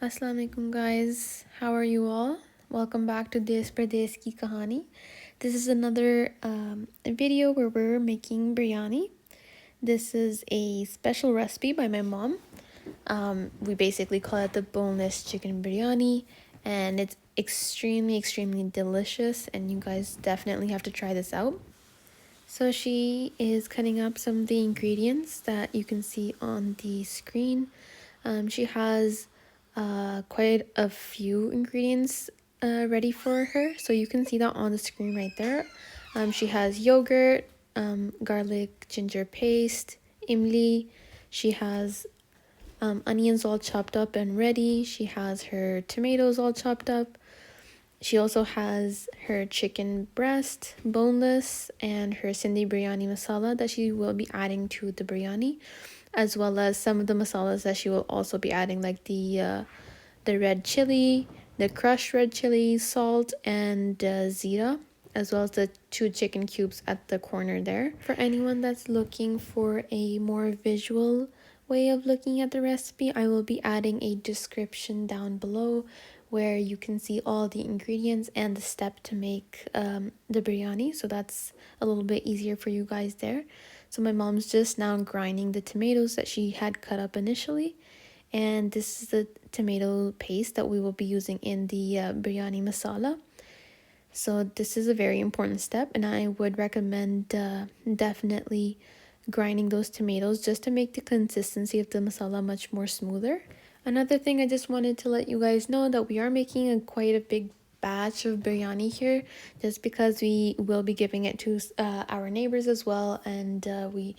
Assalamu alaikum guys, how are you all? Welcome back to Des Perdes Ki Kahani. This is another video where we're making biryani. This is a special recipe by my mom. We basically call it the boneless chicken biryani, and it's extremely delicious, and you guys definitely have to try this out. So she is cutting up some of the ingredients that you can see on the screen. She has quite a few ingredients ready for her, so you can see that on the screen right there. She has yogurt, garlic ginger paste, imli. She has onions all chopped up and ready. She has her tomatoes all chopped up. She also has her chicken breast, boneless, and her Sindhi biryani masala that she will be adding to the biryani, as well as some of the masalas that she will also be adding, like the red chili, the crushed red chili, salt, and zira, as well as the 2 chicken cubes at the corner there. For anyone that's looking for a more visual way of looking at the recipe, I will be adding a description down below where you can see all the ingredients and the step to make the biryani, so that's a little bit easier for you guys there. So my mom's just now grinding the tomatoes that she had cut up initially, and this is the tomato paste that we will be using in the biryani masala. So this is a very important step, and I would recommend definitely grinding those tomatoes just to make the consistency of the masala much more smoother. Another thing, I just wanted to let you guys know that we are making quite a big batch of biryani here, just because we will be giving it to our neighbors as well, and we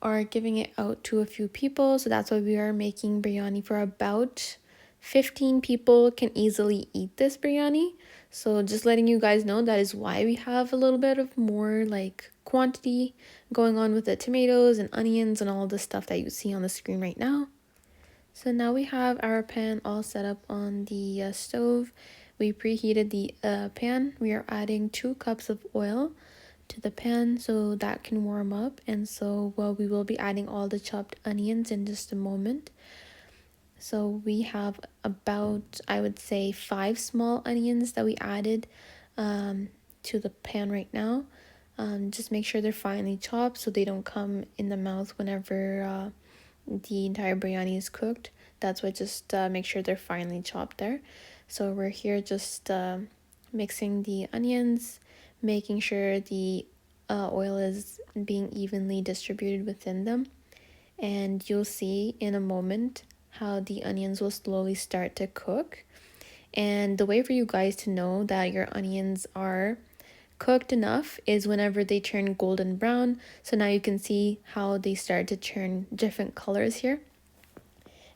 are giving it out to a few people, so that's why we are making biryani for about 15 people can easily eat this biryani. So just letting you guys know, that is why we have a little bit of more like quantity going on with the tomatoes and onions and all the stuff that you see on the screen right now. So now we have our pan all set up on the stove. We preheated the pan. We are adding 2 cups of oil to the pan so that can warm up, and so we will be adding all the chopped onions in just a moment. So we have about, I would say, 5 small onions that we added to the pan right now. Just make sure they're finely chopped so they don't come in the mouth whenever the entire biryani is cooked. That's why just make sure they're finely chopped there. So we're here just mixing the onions, making sure the oil is being evenly distributed within them. And you'll see in a moment how the onions will slowly start to cook. And the way for you guys to know that your onions are cooked enough is whenever they turn golden brown. So now you can see how they start to turn different colors here.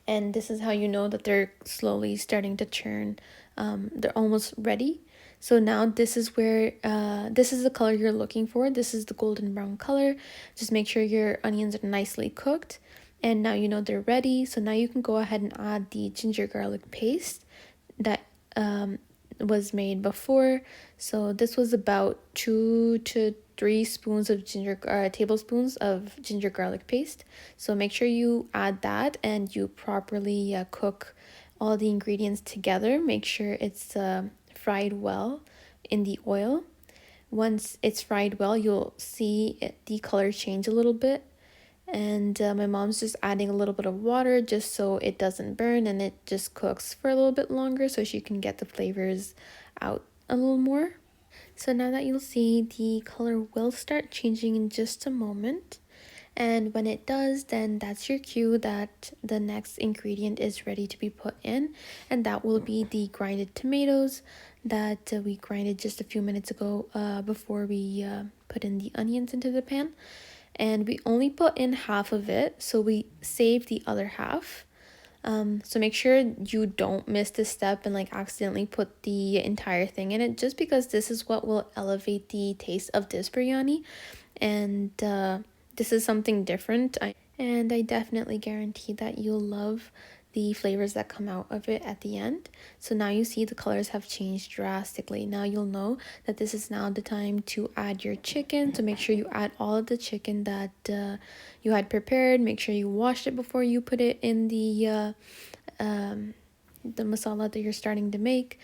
And this is how you know that they're slowly starting to turn, they're almost ready. So now this is where this is the color you're looking for. This is the golden brown color. Just make sure your onions are nicely cooked, and now you know they're ready. So now you can go ahead and add the ginger garlic paste that was made before. So this was about 2 to 3 spoons of tablespoons of ginger garlic paste. So make sure you add that and you properly cook all the ingredients together. Make sure it's fried well in the oil. Once it's fried well, you'll see the color change a little bit. And my mom's just adding a little bit of water just so it doesn't burn, and it just cooks for a little bit longer so she can get the flavors out a little more. So now that you'll see, the color will start changing in just a moment. And when it does, then that's your cue that the next ingredient is ready to be put in. And that will be the grinded tomatoes that we grinded just a few minutes ago before we put in the onions into the pan. And we only put in half of it, so we saved the other half. So make sure you don't miss this step and like accidentally put the entire thing in it, just because this is what will elevate the taste of this biryani. And this is something different. And I definitely guarantee that you'll love the flavors that come out of it at the end. So now you see the colors have changed drastically. Now you'll know that this is now the time to add your chicken. So make sure you add all of the chicken that you had prepared. Make sure you washed it before you put it in the the masala that you're starting to make.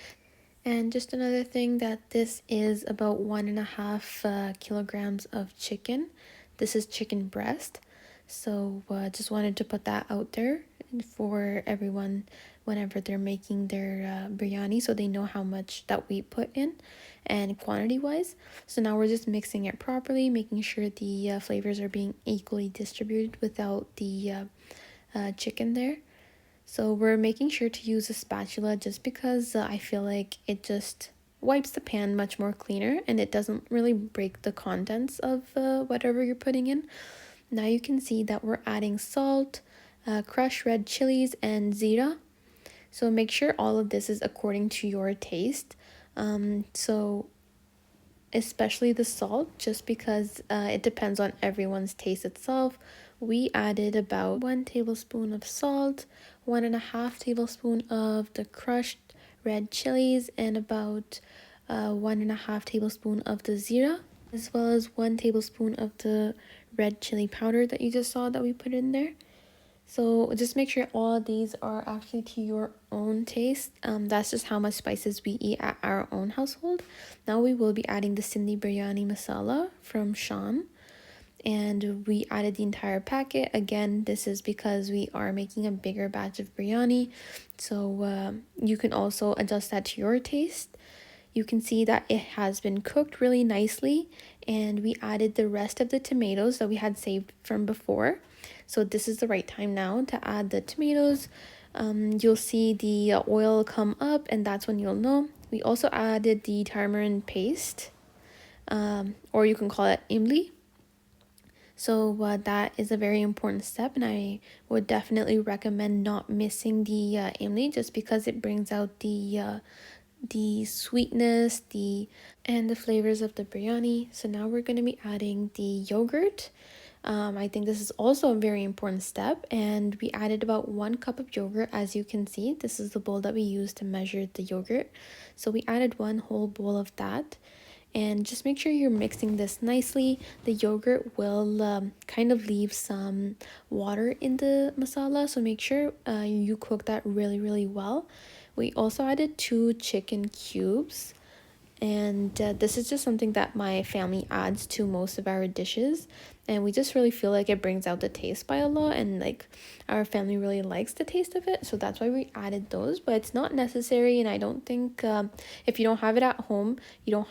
And just another thing, that this is about 1.5 kilograms of chicken. This is chicken breast. So just wanted to put that out there for everyone whenever they're making their biryani, so they know how much that we put in and quantity wise. So now we're just mixing it properly, making sure the flavors are being equally distributed without the chicken there. So we're making sure to use a spatula just because I feel like it just wipes the pan much more cleaner and it doesn't really break the contents of whatever you're putting in. Now you can see that we're adding salt, crushed red chilies, and zira. So make sure all of this is according to your taste. So especially the salt, just because it depends on everyone's taste itself. We added about 1 tablespoon of salt, 1.5 tablespoon of the crushed red chilies, and about 1.5 tablespoon of the zira, as well as 1 tablespoon of the red chili powder that you just saw that we put in there. So just make sure all of these are actually to your own taste. That's just how much spices we eat at our own household. Now we will be adding the Sindhi biryani masala from Shan. And we added the entire packet. Again, this is because we are making a bigger batch of biryani. So you can also adjust that to your taste. You can see that it has been cooked really nicely, and we added the rest of the tomatoes that we had saved from before. So this is the right time now to add the tomatoes. You'll see the oil come up, and that's when you'll know. We also added the tamarind paste, or you can call it imli. So that is a very important step, and I would definitely recommend not missing the imli, just because it brings out the sweetness, and the flavors of the biryani. So now we're going to be adding the yogurt. I think this is also a very important step, and we added about 1 cup of yogurt. As you can see, this is the bowl that we use to measure the yogurt. So we added 1 whole bowl of that, and just make sure you're mixing this nicely. The yogurt will kind of leave some water in the masala, so make sure you cook that really well. We also added 2 chicken cubes, and this is just something that my family adds to most of our dishes, and we just really feel like it brings out the taste by a lot, and like our family really likes the taste of it, so that's why we added those. But it's not necessary, and I don't think if you don't have it at home, you're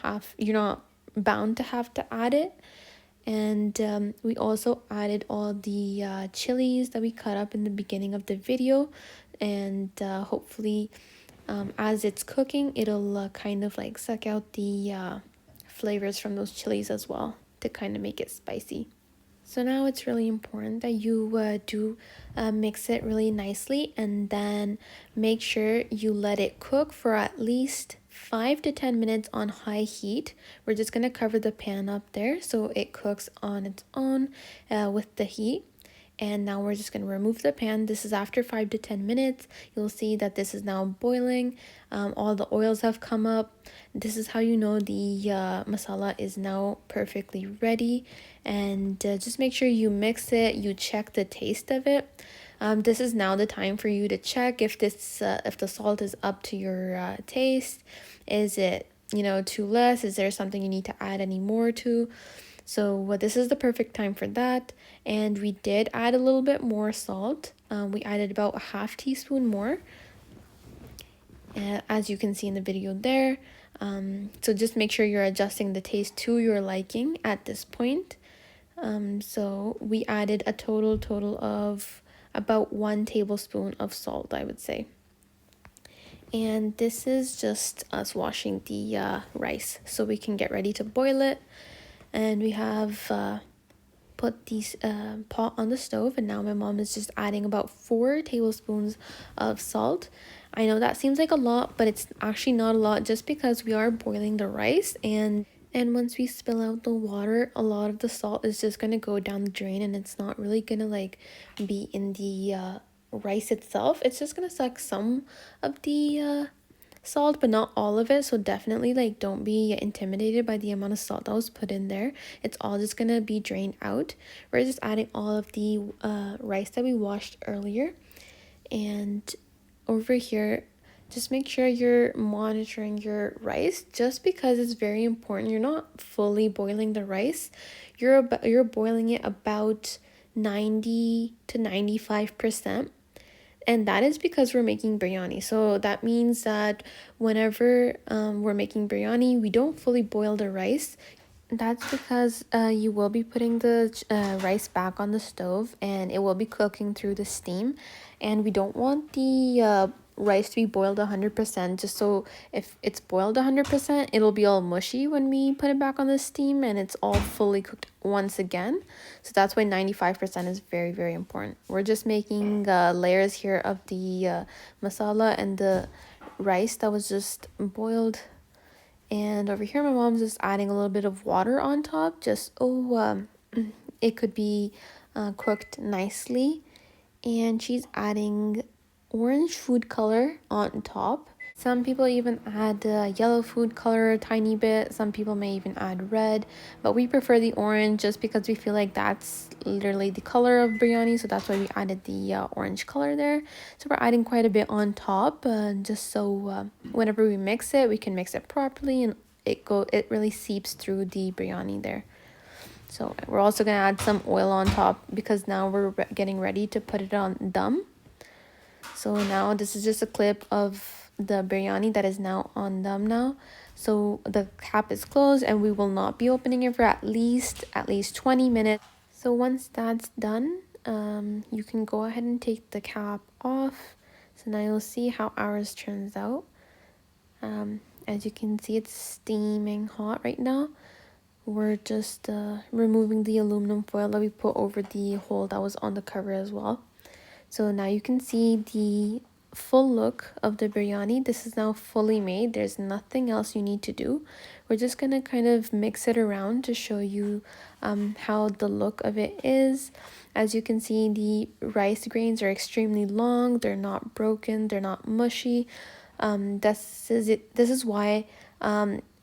not bound to have to add it. And we also added all the chilies that we cut up in the beginning of the video, and hopefully as it's cooking, it'll kind of like suck out the flavors from those chilies as well to kind of make it spicy. So now it's really important that you do mix it really nicely, and then make sure you let it cook for at least 5 to 10 minutes on high heat. We're just going to cover the pan up there so it cooks on its own with the heat. And now we're just going to remove the pan. This is after 5 to 10 minutes. You'll see that this is now boiling. All the oils have come up. This is how you know the masala is now perfectly ready. And just make sure you mix it. You check the taste of it. This is now the time for you to check if the salt is up to your taste. Is it too less? Is there something you need to add any more to? So this is the perfect time for that. And we did add a little bit more salt. We added about a half teaspoon more, as you can see in the video there. So just make sure you're adjusting the taste to your liking at this point. So we added a total of about 1 tablespoon of salt, I would say. And this is just us washing the rice so we can get ready to boil it. And we have put this pot on the stove, and now my mom is just adding about 4 tablespoons of salt. I know that seems like a lot, but it's actually not a lot, just because we are boiling the rice, and once we spill out the water, a lot of the salt is just going to go down the drain, and it's not really going to like be in the rice itself. It's just going to suck some of the salt, but not all of it. So definitely like don't be intimidated by the amount of salt that was put in there. It's all just gonna be drained out. We're just adding all of the rice that we washed earlier. And over here just make sure you're monitoring your rice, just because it's very important. You're not fully boiling the rice. You're boiling it about 90 to 95%. And that is because we're making biryani. So that means that whenever we're making biryani, we don't fully boil the rice. That's because you will be putting the rice back on the stove, and it will be cooking through the steam. And we don't want the rice to be boiled 100%, just so if it's boiled 100%, it'll be all mushy when we put it back on the steam and it's all fully cooked once again. So that's why 95% is very, very important. We're just making layers here of the masala and the rice that was just boiled. And over here, my mom's just adding a little bit of water on top, just it could be cooked nicely. And she's adding orange food color on top. Some people even add yellow food color a tiny bit. Some people may even add red, but we prefer the orange just because we feel like that's literally the color of biryani. So that's why we added the orange color there. So we're adding quite a bit on top, just so whenever we mix it, we can mix it properly and it really seeps through the biryani there. So we're also gonna add some oil on top because now we're getting ready to put it on dum. So now this is just a clip of the biryani that is now on dum now. So the cap is closed and we will not be opening it for at least 20 minutes. So once that's done, you can go ahead and take the cap off. So now you'll see how ours turns out. As you can see, it's steaming hot right now. We're just removing the aluminum foil that we put over the hole that was on the cover as well. So now you can see the full look of the biryani. This is now fully made. There's nothing else you need to do. We're just gonna kind of mix it around to show you how the look of it is. As you can see, the rice grains are extremely long. They're not broken. They're not mushy. This is why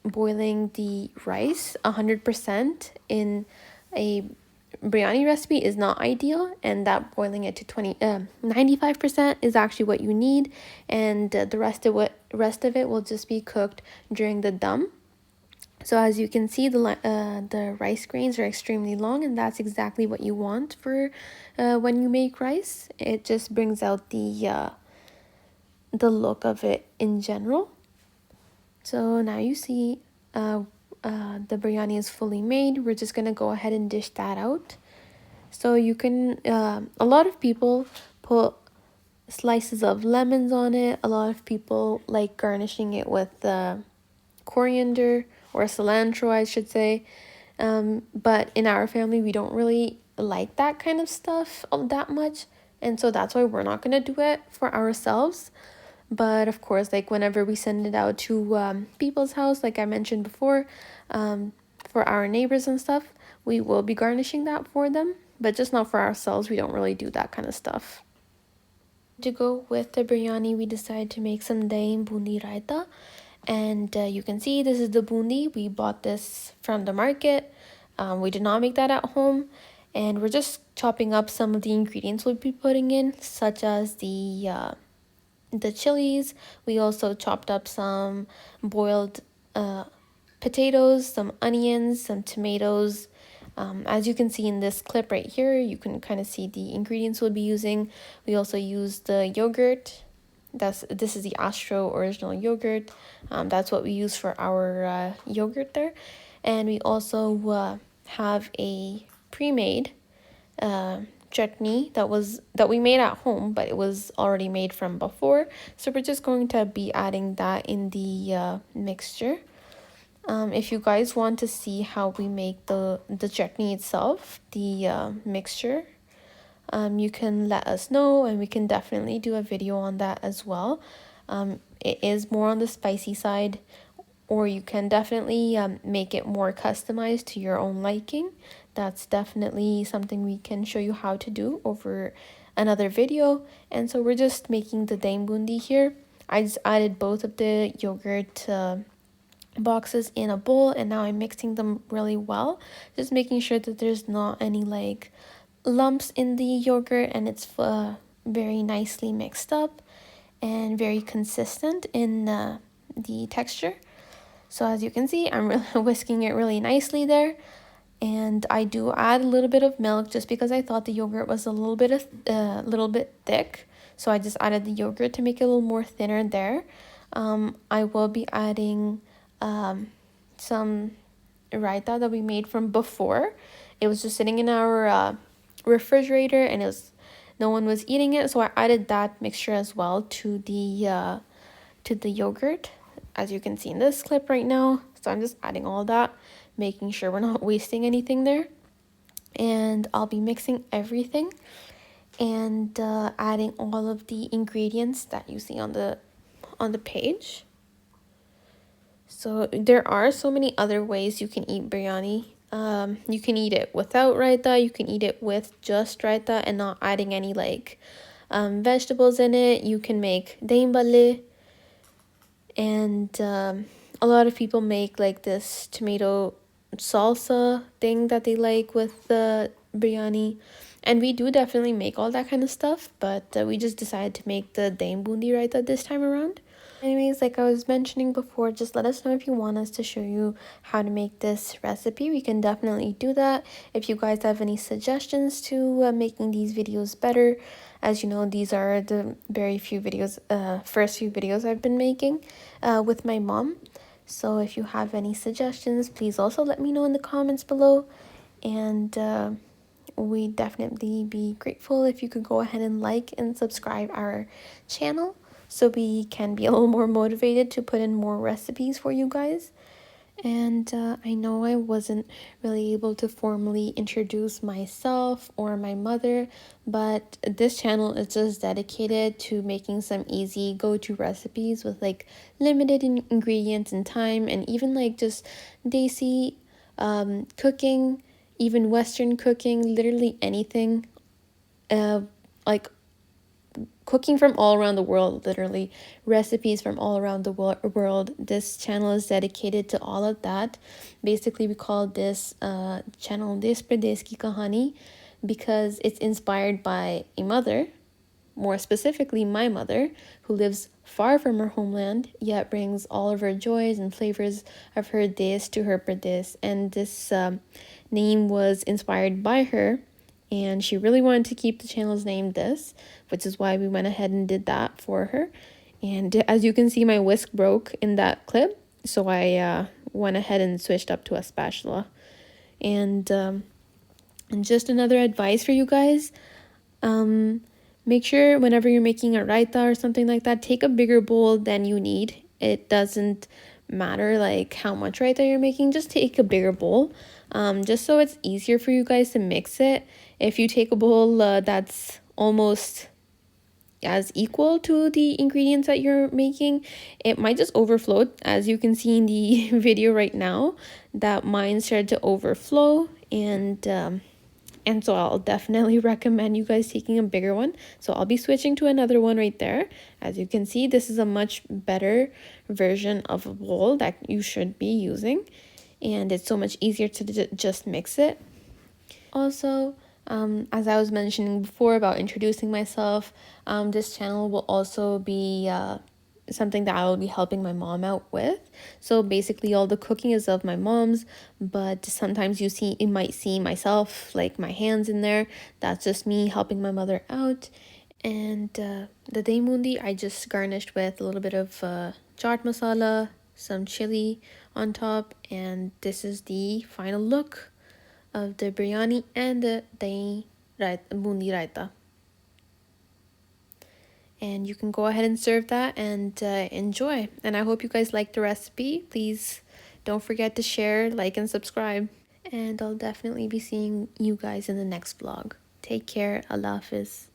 boiling the rice 100% in a biryani recipe is not ideal, and that boiling it to 95% is actually what you need, and the rest of it will just be cooked during the dum. So as you can see, the rice grains are extremely long, and that's exactly what you want for when you make rice. It just brings out the look of it in general. So now you see the biryani is fully made. We're just gonna go ahead and dish that out. So you can, a lot of people put slices of lemons on it. A lot of people like garnishing it with coriander or cilantro, I should say. But in our family, we don't really like that kind of stuff that much. And so that's why we're not going to do it for ourselves. But of course, like whenever we send it out to people's house, like I mentioned before, for our neighbors and stuff, we will be garnishing that for them, but just not for ourselves. We don't really do that kind of stuff. To go with the biryani, we decided to make some dahi and boondi raita. And you can see this is the boondi. We bought this from the market. We did not make that at home. And we're just chopping up some of the ingredients we'll be putting in, such as the chilies. We also chopped up some boiled potatoes, some onions, some tomatoes. As you can see in this clip right here, you can kind of see the ingredients we'll be using. We also used the yogurt. This is the Astro original yogurt. That's what we use for our yogurt there. And we also have a pre-made chutney that we made at home, but it was already made from before. So we're just going to be adding that in the mixture. If you guys want to see how we make the chutney itself, the mixture, you can let us know, and we can definitely do a video on that as well. It is more on the spicy side, or you can definitely make it more customized to your own liking. That's definitely something we can show you how to do over another video. And so we're just making the dahi boondi here. I just added both of the yogurt boxes in a bowl, and now I'm mixing them really well, just making sure that there's not any like lumps in the yogurt, and it's very nicely mixed up. and very consistent in the texture. So as you can see, I'm really whisking it really nicely there. And I do add a little bit of milk just because I thought the yogurt was a little bit thick. So I just added the yogurt to make it a little more thinner there. I will be adding some raita that we made from before. It was just sitting in our refrigerator, and no one was eating it, so I added that mixture as well to the yogurt, as you can see in this clip right now. So I'm just adding all that, making sure we're not wasting anything there. And I'll be mixing everything and adding all of the ingredients that you see on the page. So there are so many other ways you can eat biryani. You can eat it without raita, you can eat it with just raita and not adding any vegetables in it. You can make dahi, and a lot of people make like this tomato salsa thing that they like with the biryani, and we do definitely make all that kind of stuff, but we just decided to make the boondi raita this time around. Anyways, like I was mentioning before, just let us know if you want us to show you how to make this recipe. We can definitely do that. If you guys have any suggestions to making these videos better, as you know, these are the first few videos I've been making with my mom. So if you have any suggestions, please also let me know in the comments below. And we'd definitely be grateful if you could go ahead and like and subscribe our channel, so we can be a little more motivated to put in more recipes for you guys. And I know I wasn't really able to formally introduce myself or my mother, but this channel is just dedicated to making some easy go-to recipes with like limited ingredients and time, and even like just desi cooking, even Western cooking, literally anything. Like cooking from all around the world, literally recipes from all around the world. This channel is dedicated to all of that. Basically, we call this channel Des Pardes Ki Kahani because it's inspired by a mother, more specifically my mother, who lives far from her homeland, yet brings all of her joys and flavors of her des to her Pardes. And this name was inspired by her, and she really wanted to keep the channel's name this, which is why we went ahead and did that for her. And as you can see, my whisk broke in that clip, so I went ahead and switched up to a spatula. And just another advice for you guys, make sure whenever you're making a raita or something like that, take a bigger bowl than you need. It doesn't matter like how much raita you're making, just take a bigger bowl, just so it's easier for you guys to mix it. If you take a bowl that's almost as equal to the ingredients that you're making, it might just overflow. As you can see in the video right now, that mine started to overflow, and so I'll definitely recommend you guys taking a bigger one. So I'll be switching to another one right there. As you can see, this is a much better version of a bowl that you should be using, and it's so much easier to just mix it. Also, as I was mentioning before about introducing myself, this channel will also be something that I will be helping my mom out with. So basically all the cooking is of my mom's, but sometimes you might see myself, like my hands in there. That's just me helping my mother out. And the dahi boondi I just garnished with a little bit of chaat masala, some chili on top, and this is the final look of the biryani and the dahi boondi raita. And you can go ahead and serve that and enjoy. And I hope you guys like the recipe. Please don't forget to share, like, and subscribe. And I'll definitely be seeing you guys in the next vlog. Take care. Allah Hafiz.